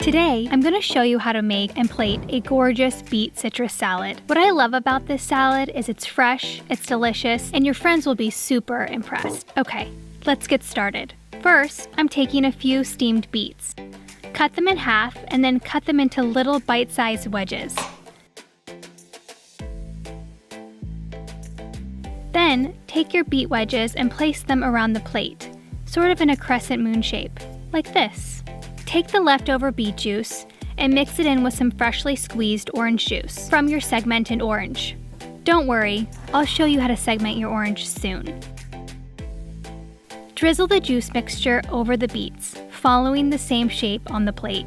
Today, I'm going to show you how to make and plate a gorgeous beet citrus salad. What I love about this salad is it's fresh, it's delicious, and your friends will be super impressed. Okay, let's get started. First, I'm taking a few steamed beets. Cut them in half and then cut them into little bite-sized wedges. Then, take your beet wedges and place them around the plate, sort of in a crescent moon shape, like this. Take the leftover beet juice and mix it in with some freshly squeezed orange juice from your segmented orange. Don't worry, I'll show you how to segment your orange soon. Drizzle the juice mixture over the beets, following the same shape on the plate.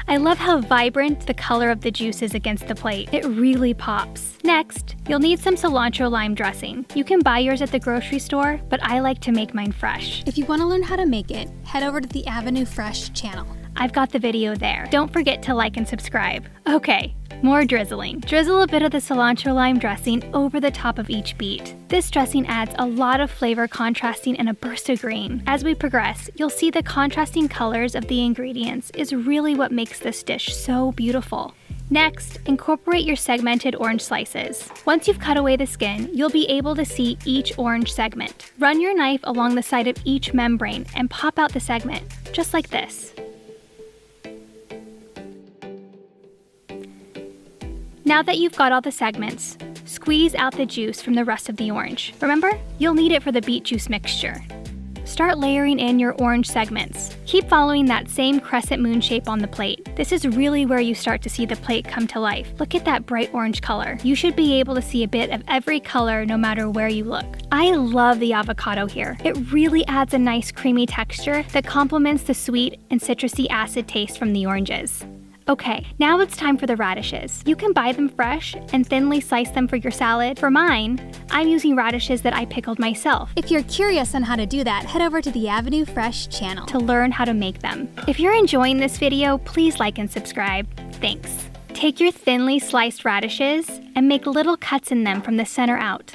I love how vibrant the color of the juice is against the plate. It really pops. Next, you'll need some cilantro lime dressing. You can buy yours at the grocery store, but I like to make mine fresh. If you want to learn how to make it, head over to the Avenue Fresh channel. I've got the video there. Don't forget to like and subscribe. Okay, more drizzling. Drizzle a bit of the cilantro lime dressing over the top of each beet. This dressing adds a lot of flavor, contrasting and a burst of green. As we progress, you'll see the contrasting colors of the ingredients is really what makes this dish so beautiful. Next, incorporate your segmented orange slices. Once you've cut away the skin, you'll be able to see each orange segment. Run your knife along the side of each membrane and pop out the segment, just like this. Now that you've got all the segments, squeeze out the juice from the rest of the orange. Remember, you'll need it for the beet juice mixture. Start layering in your orange segments. Keep following that same crescent moon shape on the plate. This is really where you start to see the plate come to life. Look at that bright orange color. You should be able to see a bit of every color no matter where you look. I love the avocado here. It really adds a nice creamy texture that complements the sweet and citrusy acid taste from the oranges. Okay, now it's time for the radishes. You can buy them fresh and thinly slice them for your salad. For mine, I'm using radishes that I pickled myself. If you're curious on how to do that, head over to the Avenue Fresh channel to learn how to make them. If you're enjoying this video, please like and subscribe. Thanks. Take your thinly sliced radishes and make little cuts in them from the center out.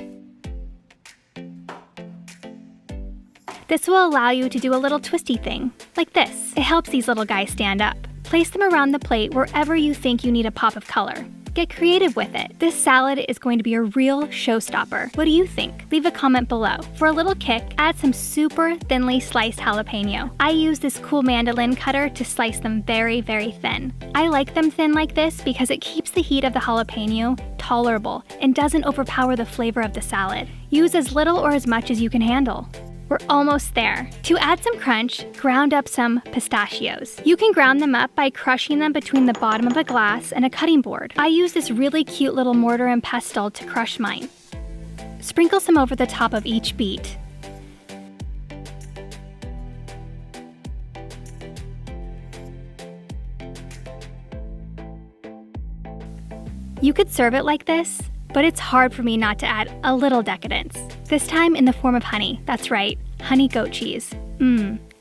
This will allow you to do a little twisty thing, like this. It helps these little guys stand up. Place them around the plate wherever you think you need a pop of color. Get creative with it. This salad is going to be a real showstopper. What do you think? Leave a comment below. For a little kick, add some super thinly sliced jalapeno. I use this cool mandolin cutter to slice them very, very thin. I like them thin like this because it keeps the heat of the jalapeno tolerable and doesn't overpower the flavor of the salad. Use as little or as much as you can handle. We're almost there. To add some crunch, ground up some pistachios. You can ground them up by crushing them between the bottom of a glass and a cutting board. I use this really cute little mortar and pestle to crush mine. Sprinkle some over the top of each beet. You could serve it like this, but it's hard for me not to add a little decadence. This time in the form of honey. That's right, honey goat cheese.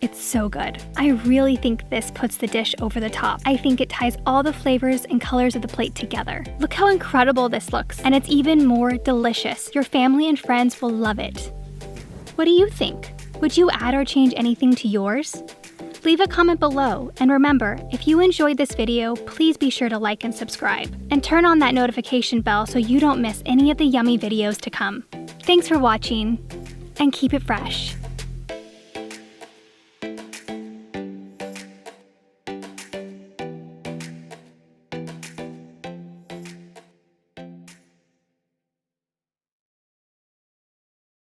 It's so good. I really think this puts the dish over the top. I think it ties all the flavors and colors of the plate together. Look how incredible this looks, and it's even more delicious. Your family and friends will love it. What do you think? Would you add or change anything to yours? Leave a comment below, and remember, if you enjoyed this video, please be sure to like and subscribe. And turn on that notification bell so you don't miss any of the yummy videos to come. Thanks for watching, and keep it fresh.